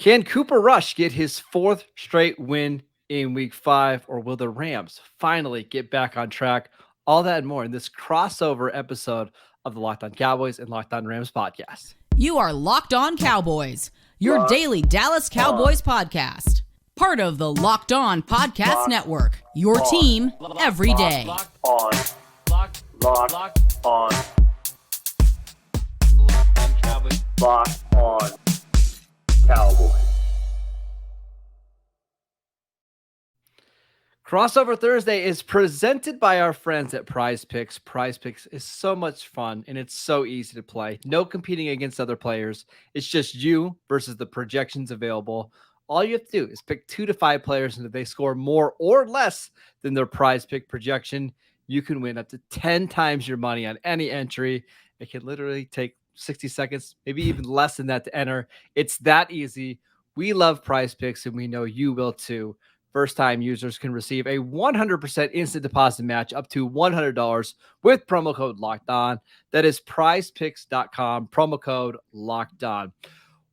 Can Cooper Rush get his fourth straight win in week 5, or will the Rams finally get back on track? All that and more in this crossover episode of the Locked On Cowboys and Locked On Rams podcast. You are Locked On Cowboys, your daily Dallas Cowboys podcast. Part of the Locked On Podcast Network, your team every day. Locked on Cowboys. Locked on Cowboys. Crossover Thursday is presented by our friends at Prize Picks. Prize Picks is so much fun and it's so easy to play. No competing against other players. It's just you versus the projections available. All you have to do is pick 2 to 5 players, and if they score more or less than their Prize Pick projection, you can win up to 10 times your money on any entry. It can literally take 60 seconds, maybe even less than that to enter. It's that easy. We love Prize Picks, and we know you will too. First-time users can receive a 100% instant deposit match up to $100 with promo code LOCKEDON. That is prizepicks.com, promo code LOCKEDON.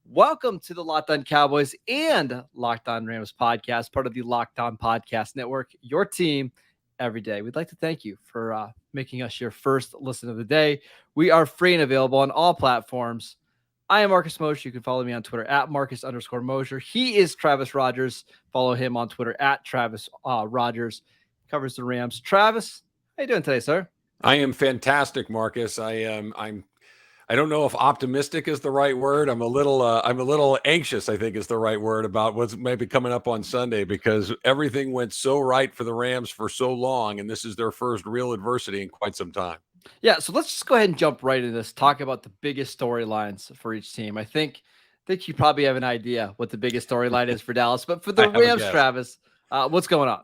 Welcome to the Locked On Cowboys and Locked On Rams podcast, part of the Locked On Podcast Network, your team every day. We'd like to thank you for making us your first listen of the day. We are free and available on all platforms. I am Marcus Mosher. You can follow me on Twitter at Marcus_Mosher. He is Travis Rodgers. Follow him on Twitter at Travis Rodgers. Covers the Rams. Travis, how you doing today, sir? I am fantastic, Marcus. I don't know if optimistic is the right word. I'm a little anxious, I think is the right word, about what's maybe coming up on Sunday, because everything went so right for the Rams for so long, and this is their first real adversity in quite some time. Yeah, so let's just go ahead and jump right into this. Talk about the biggest storylines for each team. I think you probably have an idea what the biggest storyline is for Dallas, but for the Rams, Travis, what's going on?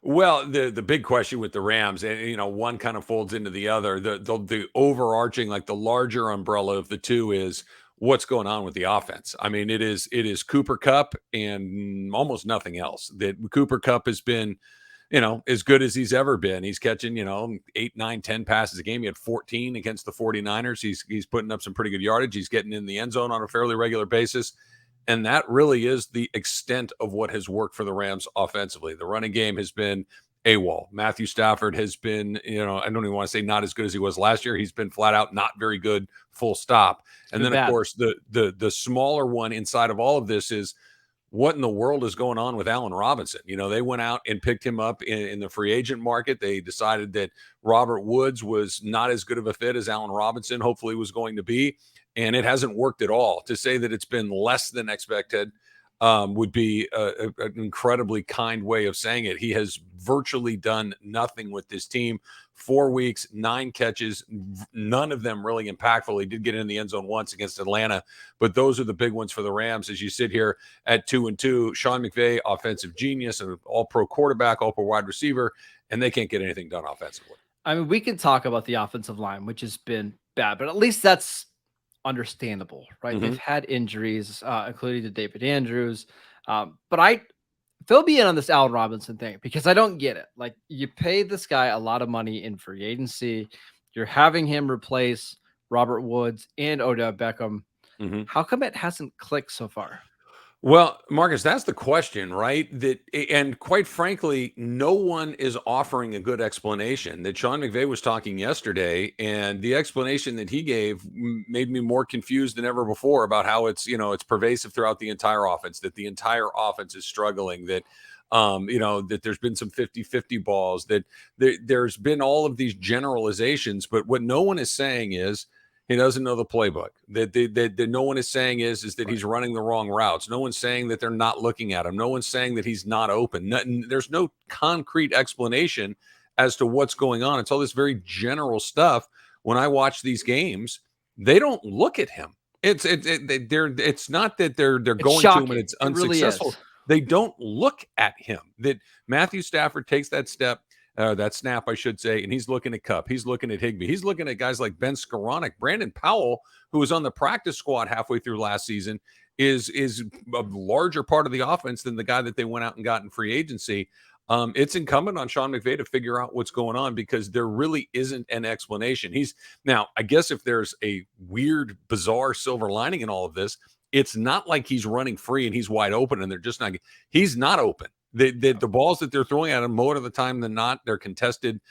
Well, the big question with the Rams, and one kind of folds into the other. The overarching, like the larger umbrella of the two, is what's going on with the offense. I mean, it is Cooper Kupp and almost nothing else. That Cooper Kupp has been, as good as he's ever been. He's catching, 8, 9, 10 passes a game. He had 14 against the 49ers. He's putting up some pretty good yardage. He's getting in the end zone on a fairly regular basis. And that really is the extent of what has worked for the Rams offensively. The running game has been AWOL. Matthew Stafford has been, I don't even want to say not as good as he was last year. He's been flat out not very good, full stop. And then, of course, the smaller one inside of all of this is, what in the world is going on with Allen Robinson? They went out and picked him up in the free agent market. They decided that Robert Woods was not as good of a fit as Allen Robinson hopefully was going to be. And it hasn't worked at all. To say that it's been less than expected would be an incredibly kind way of saying it. He has virtually done nothing with this team. 4 weeks, 9 catches, none of them really impactful. He did get in the end zone once against Atlanta, but those are the big ones for the Rams as you sit here at 2-2. Sean McVay, offensive genius, an all-pro quarterback, all-pro wide receiver, and they can't get anything done offensively. I mean, we can talk about the offensive line, which has been bad, but at least that's understandable, right? Mm-hmm. They've had injuries, including to David Andrews. But fill me in on this Allen Robinson thing, because I don't get it. Like, you pay this guy a lot of money in free agency. You're having him replace Robert Woods and Odell Beckham. Mm-hmm. How come it hasn't clicked so far? Well, Marcus, that's the question, right? And quite frankly, no one is offering a good explanation. That Sean McVay was talking yesterday, and the explanation that he gave made me more confused than ever before about how it's pervasive throughout the entire offense, that the entire offense is struggling, that that there's been some 50-50 balls, that there's been all of these generalizations, but what no one is saying is he doesn't know the playbook. That no one is saying is that he's running the wrong routes. No one's saying that they're not looking at him. No one's saying that he's not open. There's no concrete explanation as to what's going on. It's all this very general stuff. When I watch these games, they don't look at him. It's not that they're going to him and it's unsuccessful. Really, they don't look at him. That Matthew Stafford takes that step. That snap, I should say, and he's looking at Kupp. He's looking at Higbee. He's looking at guys like Ben Skoranek. Brandon Powell, who was on the practice squad halfway through last season, is a larger part of the offense than the guy that they went out and got in free agency. It's incumbent on Sean McVay to figure out what's going on, because there really isn't an explanation. Now, I guess if there's a weird, bizarre silver lining in all of this, It's not like he's running free and he's wide open and they're just not. He's not open. The balls that they're throwing at him more of the time than not, they're contested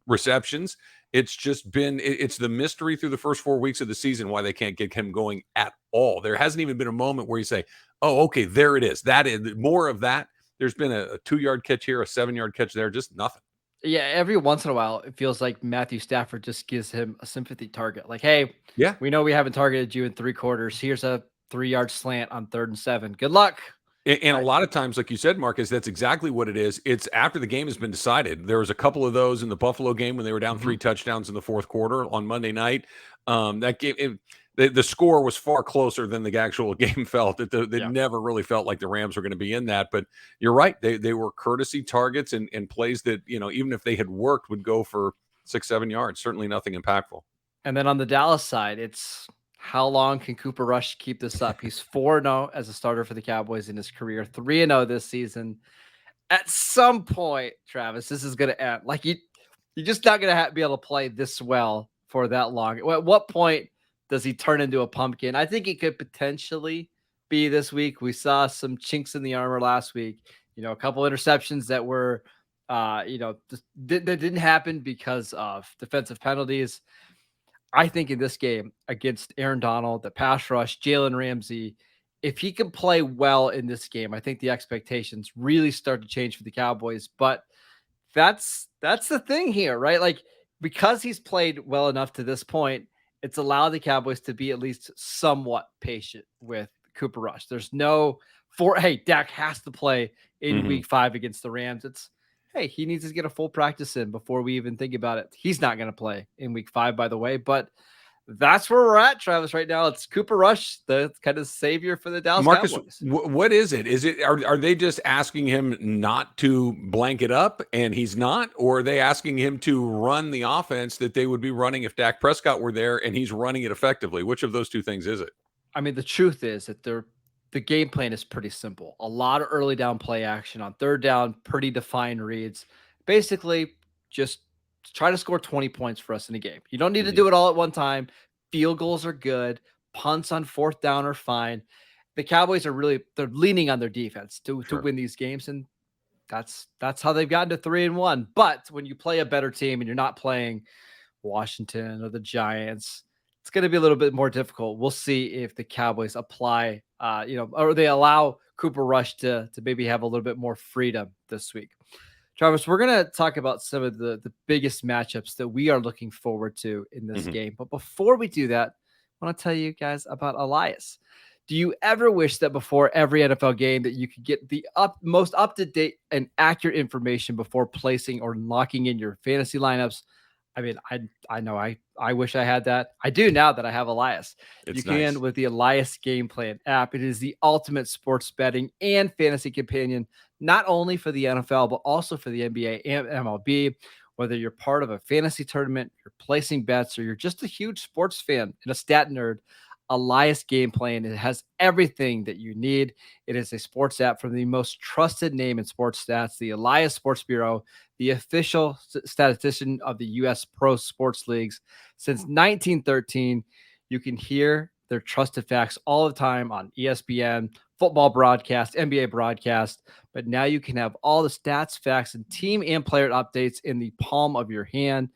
receptions. It's just been it's the mystery through the first 4 weeks of the season why they can't get him going at all. There hasn't even been a moment where you say, "Oh, okay, there it is." That is more of that. There's been a 2-yard catch here, a 7-yard catch there, just nothing. Yeah, every once in a while, it feels like Matthew Stafford just gives him a sympathy target. Like, hey, Yeah. we know we haven't targeted you in 3 quarters. Here's a 3-yard slant on 3rd and 7. Good luck. And a lot of times, like you said, Marcus, that's exactly what it is. It's after the game has been decided. There was a couple of those in the Buffalo game when they were down 3 touchdowns in the fourth quarter on Monday night. That game, the score was far closer than the actual game felt. It never really felt like the Rams were going to be in that. But you're right. They were courtesy targets and plays that, even if they had worked, would go for 6-7 yards. Certainly nothing impactful. And then on the Dallas side, it's how long can Cooper Rush keep this up? He's 4-0 as a starter for the Cowboys in his career, 3-0 this season. At some point, Travis, this is going to end. Like, you're just not going to be able to play this well for that long. At what point does he turn into a pumpkin? I think it could potentially be this week. We saw some chinks in the armor last week. A couple interceptions that were, that didn't happen because of defensive penalties. I think in this game against Aaron Donald, the pass rush, Jalen Ramsey, if he can play well in this game, I think the expectations really start to change for the Cowboys. But that's the thing here, right? Like, because he's played well enough to this point, it's allowed the Cowboys to be at least somewhat patient with Cooper Rush. There's no hey, Dak has to play in week 5 against the Rams. It's, hey, he needs to get a full practice in before we even think about it. He's not going to play in week 5, by the way, but that's where we're at, Travis, right now. It's Cooper Rush, the kind of savior for the Dallas Cowboys. What is it? Are they just asking him not to blank it up and he's not, or are they asking him to run the offense that they would be running if Dak Prescott were there and he's running it effectively? Which of those two things is it? I mean, the truth is that the game plan is pretty simple. A lot of early down play action on 3rd down, pretty defined reads. Basically, just try to score 20 points for us in a game. You don't need to do it all at one time. Field goals are good. Punts on 4th down are fine. The Cowboys are they're leaning on their defense to win these games. And that's how they've gotten to 3-1. But when you play a better team and you're not playing Washington or the Giants, it's going to be a little bit more difficult. We'll see if the Cowboys apply, or they allow Cooper Rush to maybe have a little bit more freedom this week. Travis, we're going to talk about some of the biggest matchups that we are looking forward to in this game. But before we do that, I want to tell you guys about Elias. Do you ever wish that before every NFL game that you could get the most up-to-date and accurate information before placing or locking in your fantasy lineups? I mean, I know I wish I had that. I do now that I have Elias. You can with the Elias Game Plan app. It is the ultimate sports betting and fantasy companion, not only for the NFL, but also for the NBA and MLB. Whether you're part of a fantasy tournament, you're placing bets, or you're just a huge sports fan and a stat nerd, Elias Game Plan, it has everything that you need. It is a sports app from the most trusted name in sports stats, the Elias Sports Bureau, the official statistician of the U.S. Pro Sports Leagues. Since 1913, you can hear their trusted facts all the time on ESPN, football broadcast, NBA broadcast. But now you can have all the stats, facts, and team and player updates in the palm of your hand.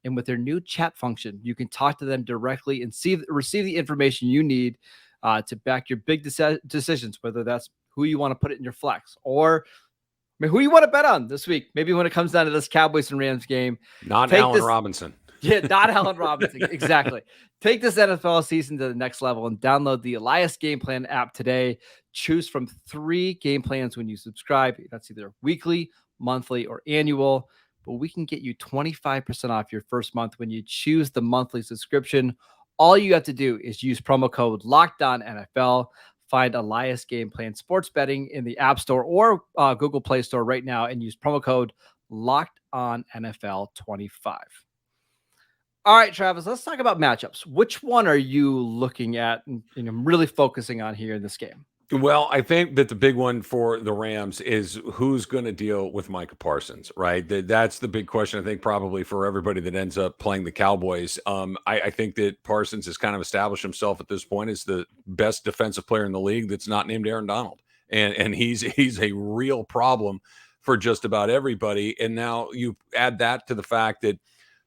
And with their new chat function, you can talk to them directly and receive the information you need to back your big decisions, whether that's who you want to put it in your flex or who you want to bet on this week. Maybe when it comes down to this Cowboys and Rams game. Not Allen Robinson. Yeah, not Allen Robinson. Exactly. Take this NFL season to the next level and download the Elias Game Plan app today. Choose from 3 game plans when you subscribe. That's either weekly, monthly, or annual. But we can get you 25% off your first month when you choose the monthly subscription. All you have to do is use promo code LOCKEDONNFL. Find Elias Game Plan Sports Betting in the App Store or Google Play Store right now and use promo code LOCKEDONNFL25. All right, Travis, let's talk about matchups. Which one are you looking at and really focusing on here in this game? Well, I think that the big one for the Rams is who's going to deal with Micah Parsons, right? That's the big question, I think, probably for everybody that ends up playing the Cowboys. I think that Parsons has kind of established himself at this point as the best defensive player in the league that's not named Aaron Donald. And he's a real problem for just about everybody. And now you add that to the fact that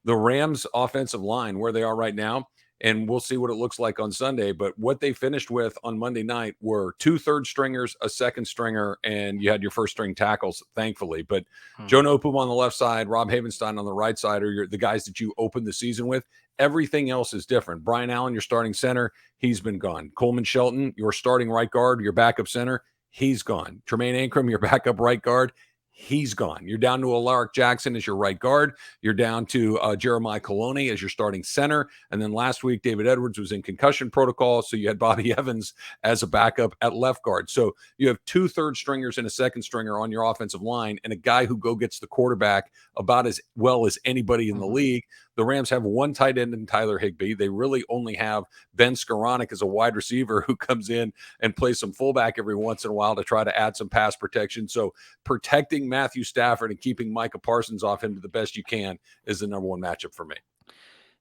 the Rams offensive line, where they are right now, and we'll see what it looks like on Sunday. But what they finished with on Monday night were 2 third stringers, a second stringer, and you had your first string tackles, thankfully. But Joe Noteboom on the left side, Rob Havenstein on the right side are the guys that you opened the season with. Everything else is different. Brian Allen, your starting center, he's been gone. Coleman Shelton, your starting right guard, your backup center, he's gone. Tremaine Ankrum, your backup right guard, he's gone. You're down to Alaric Jackson as your right guard. You're down to Jeremiah Coloni as your starting center. And then last week, David Edwards was in concussion protocol. So you had Bobby Evans as a backup at left guard. So you have 2 third stringers and a second stringer on your offensive line and a guy who gets the quarterback about as well as anybody in the league. The Rams have 1 tight end in Tyler Higbee. They really only have Ben Skoranek as a wide receiver who comes in and plays some fullback every once in a while to try to add some pass protection. So protecting Matthew Stafford and keeping Micah Parsons off him to the best you can is the number one matchup for me.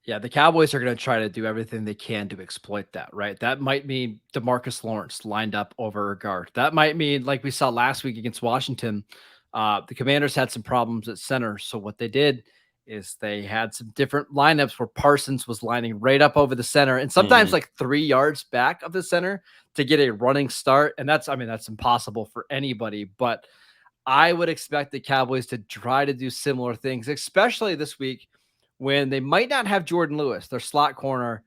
Yeah, the Cowboys are going to try to do everything they can to exploit that, right? That might mean DeMarcus Lawrence lined up over a guard. That might mean, like we saw last week against Washington, the Commanders had some problems at center. So what they did is they had some different lineups where Parsons was lining right up over the center and sometimes like 3 yards back of the center to get a running start. And that's impossible for anybody, but I would expect the Cowboys to try to do similar things, especially this week when they might not have Jordan Lewis, their slot corner.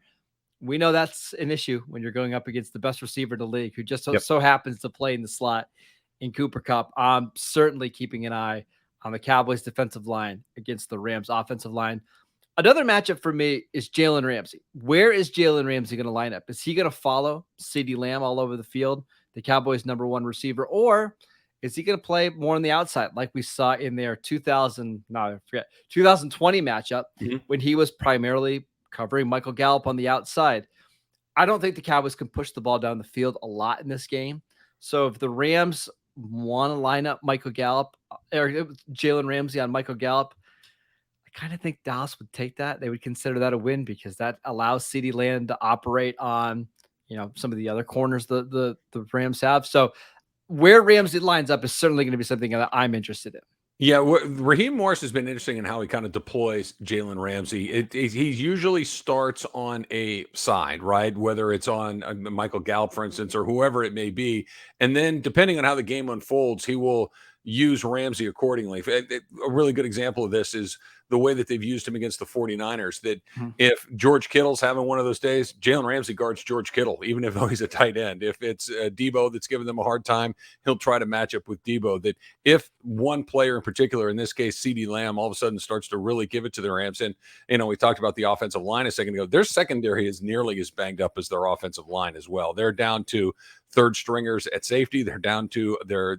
We know that's an issue when you're going up against the best receiver in the league who just so happens to play in the slot in Cooper Kupp. I'm certainly keeping an eye on the Cowboys defensive line against the Rams offensive line. Another matchup for me is Jalen Ramsey. Where is Jalen Ramsey going to line up? Is he going to follow CeeDee Lamb all over the field, the Cowboys' #1 receiver, or is he going to play more on the outside like we saw in their 2020 matchup when he was primarily covering Michael Gallup on the outside? I don't think the Cowboys can push the ball down the field a lot in this game. So if the Rams want to line up Michael Gallup or Jalen Ramsey on Michael Gallup, I kind of think Dallas would take that. They would consider that a win because that allows CeeDee Lamb to operate on, some of the other corners the Rams have. So where Ramsey lines up is certainly going to be something that I'm interested in. Yeah, Raheem Morris has been interesting in how he kind of deploys Jalen Ramsey. He usually starts on a side, right? Whether it's on Michael Gallup, for instance, or whoever it may be. And then depending on how the game unfolds, he will use Ramsey accordingly. A really good example of this is the way that they've used him against the 49ers, that if George Kittle's having one of those days, Jalen Ramsey guards George Kittle, even if he's a tight end. If it's Debo that's giving them a hard time, he'll try to match up with Debo. That if one player in particular, in this case, CeeDee Lamb, all of a sudden starts to really give it to the Rams. And, we talked about the offensive line a second ago. Their secondary is nearly as banged up as their offensive line as well. They're down to third stringers at safety. They're down to their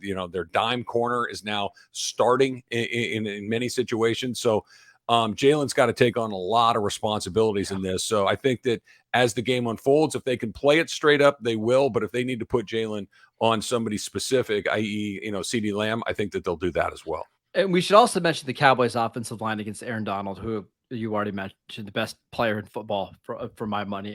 dime corner is now starting in many situations. So Jalen's got to take on a lot of responsibilities in this. So I think that as the game unfolds, if they can play it straight up, they will. But if they need to put Jalen on somebody specific, i.e., CeeDee Lamb, I think that they'll do that as well. And we should also mention the Cowboys offensive line against Aaron Donald, who you already mentioned, the best player in football for my money.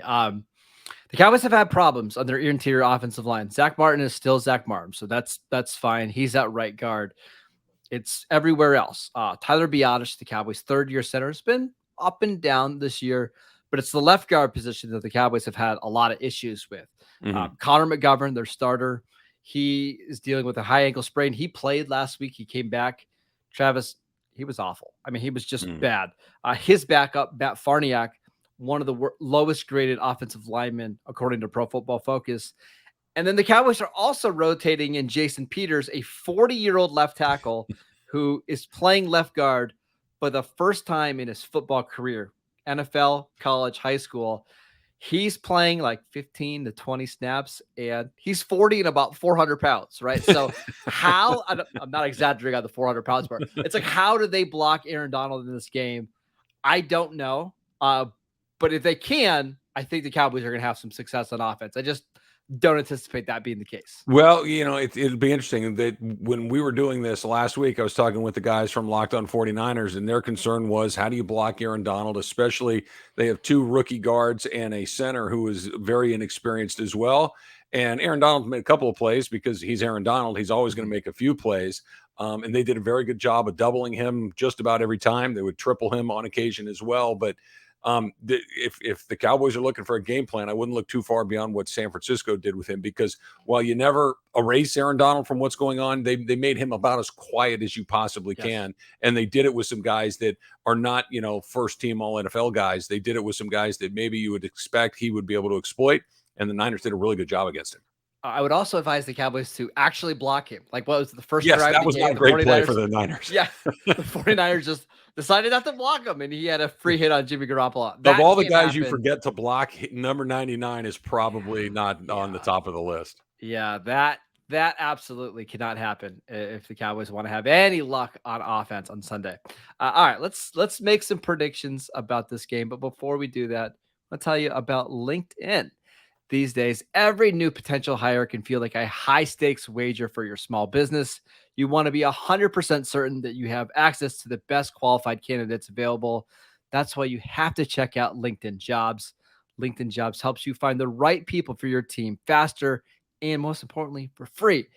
The Cowboys have had problems on their interior offensive line. Zach Martin is still Zach Martin, so that's fine. He's at right guard. It's everywhere else. Tyler Biadasz, the Cowboys' third-year center, has been up and down this year, but it's the left guard position that the Cowboys have had a lot of issues with. Connor McGovern, their starter, he is dealing with a high ankle sprain. He played last week. He came back. Travis, he was awful. I mean, he was just bad. His backup, Matt Farniak, one of the lowest graded offensive linemen, according to Pro Football Focus. And then the Cowboys are also rotating in Jason Peters, a 40-year-old left tackle who is playing left guard for the first time in his football career, NFL, college, high school. He's playing like 15 to 20 snaps, and he's 40 and about 400 pounds, right? So how – I'm not exaggerating on the 400 pounds part. It's like, how do they block Aaron Donald in this game? I don't know. But if they can, I think the Cowboys are going to have some success on offense. don't anticipate that being the case. Well, it'll be interesting that when we were doing this last week, I was talking with the guys from Locked On 49ers, and their concern was, how do you block Aaron Donald? Especially, they have 2 rookie guards and a center who is very inexperienced as well. And Aaron Donald made a couple of plays because he's Aaron Donald. He's always going to make a few plays. And they did a very good job of doubling him just about every time. They would triple him on occasion as well. But if the Cowboys are looking for a game plan, I wouldn't look too far beyond what San Francisco did with him, because while you never erase Aaron Donald from what's going on, they made him about as quiet as you possibly can. And they did it with some guys that are not, first team all NFL guys. They did it with some guys that maybe you would expect he would be able to exploit. And the Niners did a really good job against him. I would also advise the Cowboys to actually block him. Like, what was the first drive? That was not a great play for the Niners. Yeah, the 49ers just decided not to block him, and he had a free hit on Jimmy Garoppolo. Of all the guys you forget to block, number 99 is probably not on the top of the list. Yeah, that absolutely cannot happen if the Cowboys want to have any luck on offense on Sunday. All right, let's make some predictions about this game. But before we do that, I'll tell you about LinkedIn. These days, every new potential hire can feel like a high-stakes wager for your small business. You want to be 100% certain that you have access to the best qualified candidates available. That's why you have to check out LinkedIn Jobs. LinkedIn Jobs helps you find the right people for your team faster and, most importantly, for free.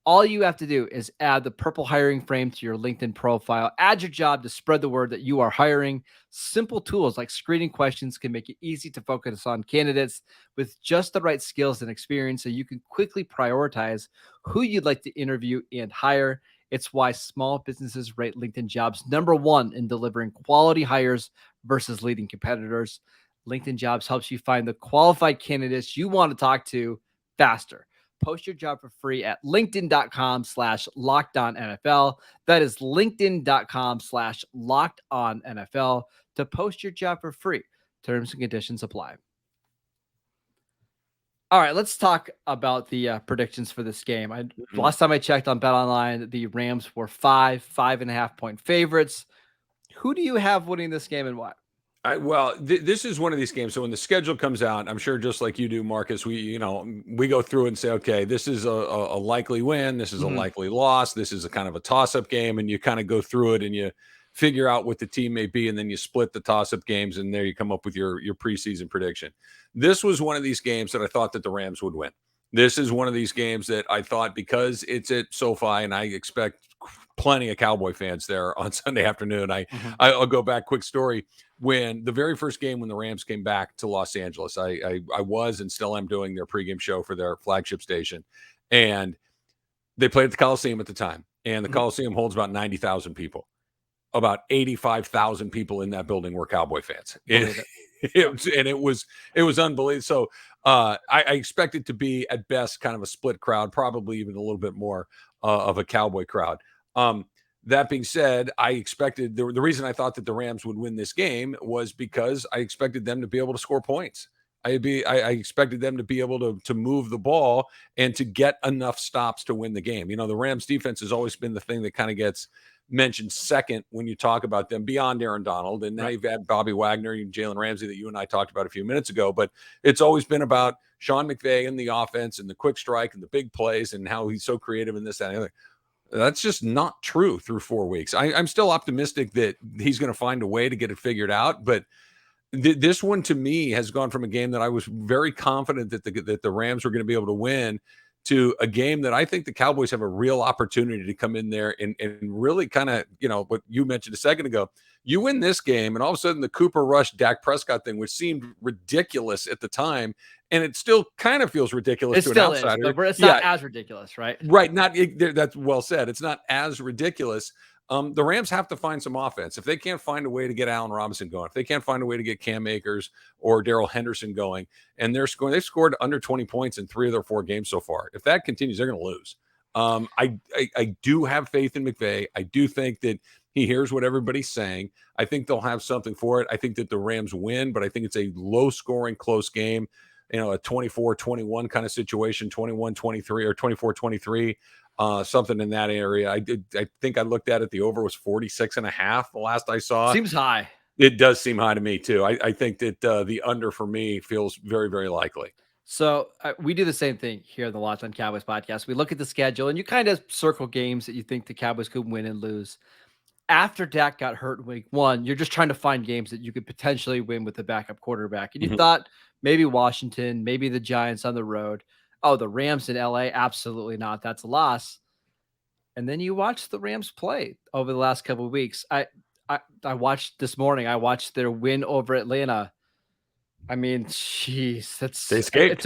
All you have to do is add the purple hiring frame to your LinkedIn profile. Add your job to spread the word that you are hiring. Simple tools like screening questions can make it easy to focus on candidates with just the right skills and experience, so you can quickly prioritize who you'd like to interview and hire. It's why small businesses rate LinkedIn Jobs #1 in delivering quality hires versus leading competitors. LinkedIn Jobs helps you find the qualified candidates you want to talk to faster. Post your job for free at linkedin.com/lockedonnfl. That is linkedin.com/lockedonnfl to post your job for free. Terms and conditions apply. All right, let's talk about the predictions for this game. Last time I checked on BetOnline, the Rams were 5.5 point favorites. Who do you have winning this game and why? This is one of these games. So when the schedule comes out, I'm sure just like you do, Marcus, we go through and say, okay, this is a likely win. This is a likely loss. This is a kind of a toss-up game. And you kind of go through it and you figure out what the team may be. And then you split the toss-up games, and there you come up with your preseason prediction. This was one of these games that I thought that the Rams would win. This is one of these games that I thought, because it's at SoFi and I expect plenty of Cowboy fans there on Sunday afternoon. I'll go back, quick story. When the very first game, when the Rams came back to Los Angeles, I was and still am doing their pregame show for their flagship station. And they played at the Coliseum at the time. And the Coliseum holds about 90,000 people. About 85,000 people in that building were Cowboy fans. It was unbelievable. So I expect it to be at best kind of a split crowd, probably even a little bit more of a Cowboy crowd. That being said, I expected the reason I thought that the Rams would win this game was because I expected them to be able to score points. I expected them to be able to move the ball and to get enough stops to win the game. The Rams defense has always been the thing that kind of gets mentioned second when you talk about them, beyond Aaron Donald. And now you've had Bobby Wagner and Jalen Ramsey that you and I talked about a few minutes ago. But it's always been about Sean McVay and the offense and the quick strike and the big plays and how he's so creative in this, that, and the other. That's just not true through 4 weeks. I'm still optimistic that he's going to find a way to get it figured out. But this one, to me, has gone from a game that I was very confident that the Rams were going to be able to win to a game that I think the Cowboys have a real opportunity to come in there and really kind of, what you mentioned a second ago. You win this game, and all of a sudden the Cooper Rush, Dak Prescott thing, which seemed ridiculous at the time, and it still kind of feels ridiculous to an outsider. But it's not as ridiculous, right? Right. That's well said. It's not as ridiculous. The Rams have to find some offense. If they can't find a way to get Allen Robinson going, if they can't find a way to get Cam Akers or Darrell Henderson going, and they've scored under 20 points in 3 of their 4 games so far. If that continues, they're going to lose. I do have faith in McVay. I do think that he hears what everybody's saying. I think they'll have something for it. I think that the Rams win, but I think it's a low-scoring, close game. A 24-21 kind of situation, 21-23 or 24-23. Something in that area. I think I looked at it. The over was 46.5 the last I saw. Seems high. It does seem high to me too. I think that the under for me feels very, very likely. So we do the same thing here in the Locked On Cowboys podcast. We look at the schedule and you kind of circle games that you think the Cowboys could win and lose. After Dak got hurt in week 1, you're just trying to find games that you could potentially win with the backup quarterback. And you thought maybe Washington, maybe the Giants on the road. Oh, the Rams in LA? Absolutely not. That's a loss. And then you watch the Rams play over the last couple of weeks. I watched this morning. I watched their win over Atlanta. I mean, jeez, They escaped.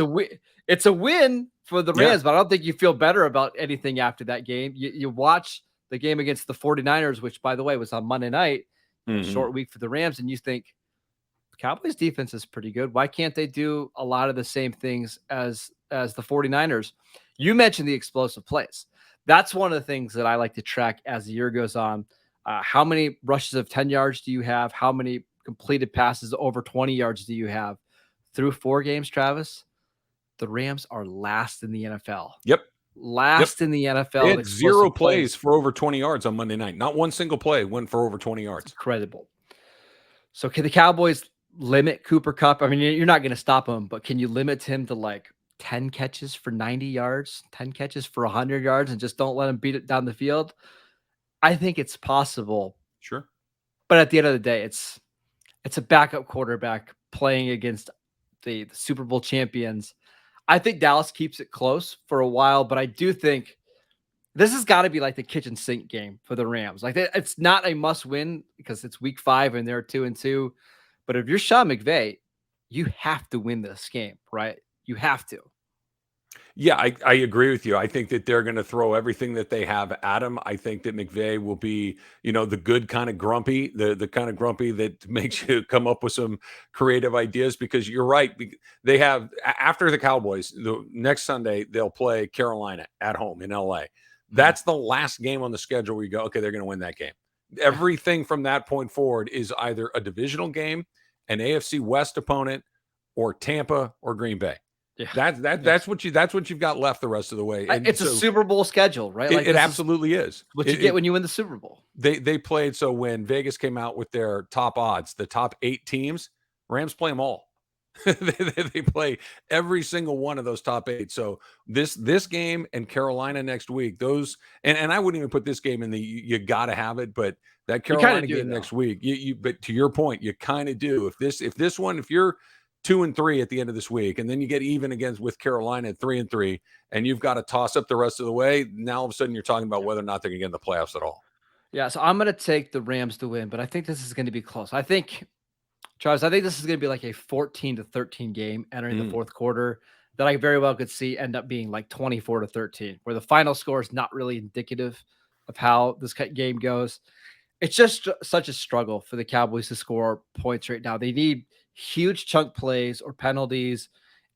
It's a win for the Yeah. Rams, but I don't think you feel better about anything after that game. You watch the game against the 49ers, which, by the way, was on Monday night, a short week for the Rams, and you think the Cowboys defense is pretty good. Why can't they do a lot of the same things as the 49ers? You mentioned the explosive plays. That's one of the things that I like to track as the year goes on. How many rushes of 10 yards do you have? How many completed passes over 20 yards do you have? Through 4 games, Travis, the Rams are last in the NFL. Yep. Last in the NFL. They had 0 plays for over 20 yards on Monday night. Not one single play went for over 20 yards. Incredible. So can the Cowboys limit Cooper Kupp? I mean, you're not going to stop him, but can you limit him to like 10 catches for 90 yards, 10 catches for 100 yards, and just don't let him beat it down the field? I think it's possible. Sure. But at the end of the day, it's a backup quarterback playing against the Super Bowl champions. I think Dallas keeps it close for a while, but I do think this has got to be like the kitchen sink game for the Rams. Like it's not a must win because it's week 5 and they're 2-2. But if you're Sean McVay, you have to win this game, right? You have to. Yeah, I agree with you. I think that they're going to throw everything that they have at him. I think that McVay will be, the good kind of grumpy, the kind of grumpy that makes you come up with some creative ideas, because you're right. They have, after the Cowboys, the next Sunday, they'll play Carolina at home in LA. That's the last game on the schedule where you go, okay, they're going to win that game. Everything from that point forward is either a divisional game, an AFC West opponent, or Tampa or Green Bay. Yeah. That's what you've got left the rest of the way. And it's a Super Bowl schedule, right? Like it absolutely is. What you get when you win the Super Bowl. They played, so when Vegas came out with their top odds, the top 8 teams, Rams play them all. they play every single one of those top 8. So this game and Carolina next week, those and I wouldn't even put this game in the you got to have it, but that Carolina game next week, you but to your point, you kind of do. If you're 2-3 at the end of this week, and then you get even against with Carolina at 3-3, and you've got to toss up the rest of the way, now all of a sudden you're talking about whether or not they're going to get in the playoffs at all. Yeah, so I'm going to take the Rams to win, but I think this is going to be close. Charles, I think this is going to be like a 14-13 game entering the fourth quarter that I very well could see end up being like 24-13, where the final score is not really indicative of how this game goes. It's just such a struggle for the Cowboys to score points right now. They need huge chunk plays or penalties,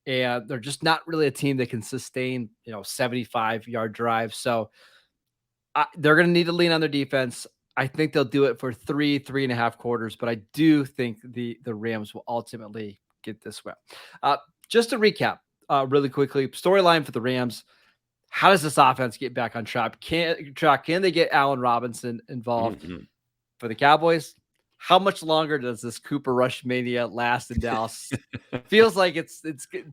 and they're just not really a team that can sustain 75-yard drives. So they're going to need to lean on their defense. I think they'll do it for 3.5 quarters, but I do think the Rams will ultimately get this win. Just to recap really quickly, storyline for the Rams: how does this offense get back on track? Can they get Allen Robinson involved? For the Cowboys, how much longer does this Cooper Rush mania last in Dallas? Feels like it's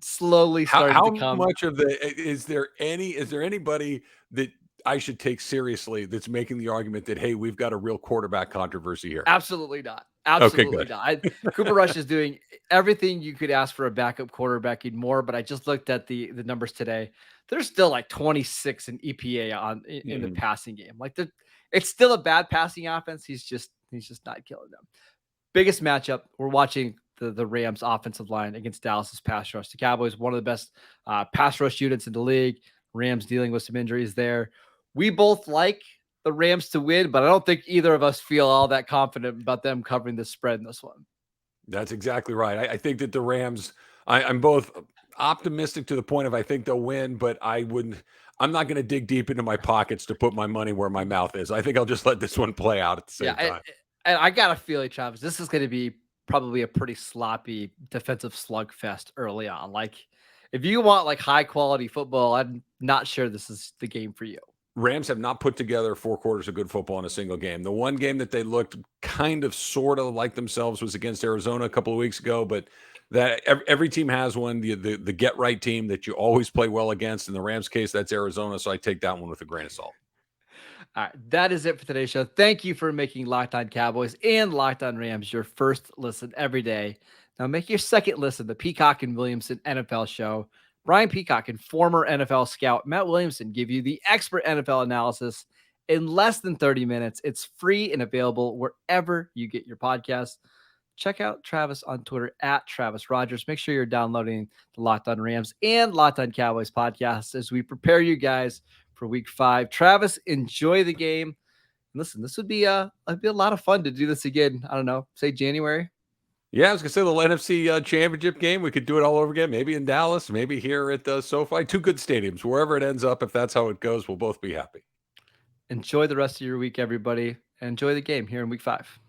slowly starting to come. How much of is there anybody that I should take seriously that's making the argument that, hey, we've got a real quarterback controversy here? Absolutely not. Absolutely not. Cooper Rush is doing everything you could ask for a backup quarterback and more, but I just looked at the numbers today. There's still like 26 in EPA in the passing game. Like it's still a bad passing offense. He's just not killing them. Biggest matchup, we're watching the Rams offensive line against Dallas's pass rush. The Cowboys, one of the best pass rush units in the league. Rams dealing with some injuries there. We both like the Rams to win, but I don't think either of us feel all that confident about them covering the spread in this one. That's exactly right. I think that the Rams, I'm both optimistic to the point of I think they'll win, but I'm not going to dig deep into my pockets to put my money where my mouth is. I think I'll just let this one play out at the same time. And I got a feeling, Travis, this is going to be probably a pretty sloppy defensive slugfest early on. Like, if you want like high quality football, I'm not sure this is the game for you. Rams have not put together 4 quarters of good football in a single game. The one game that they looked kind of sort of like themselves was against Arizona a couple of weeks ago, but that every team has one. The get right team that you always play well against. In the Rams case, that's Arizona. So I take that one with a grain of salt. All right, that is it for today's show. Thank you for making Locked On Cowboys and Locked On Rams your first listen every day. Now make your second listen the Peacock and Williamson NFL show. Brian Peacock and former NFL scout Matt Williamson give you the expert NFL analysis in less than 30 minutes. It's free and available wherever you get your podcasts. Check out Travis on Twitter at Travis Rodgers. Make sure you're downloading the Locked On Rams and Locked On Cowboys podcasts as we prepare you guys for week 5. Travis, enjoy the game. Listen, this would be a lot of fun to do this again. I don't know, say January. Yeah, I was gonna say the NFC Championship game. We could do it all over again. Maybe in Dallas, maybe here at SoFi. 2 good stadiums. Wherever it ends up, if that's how it goes, we'll both be happy. Enjoy the rest of your week, everybody. And enjoy the game here in week 5.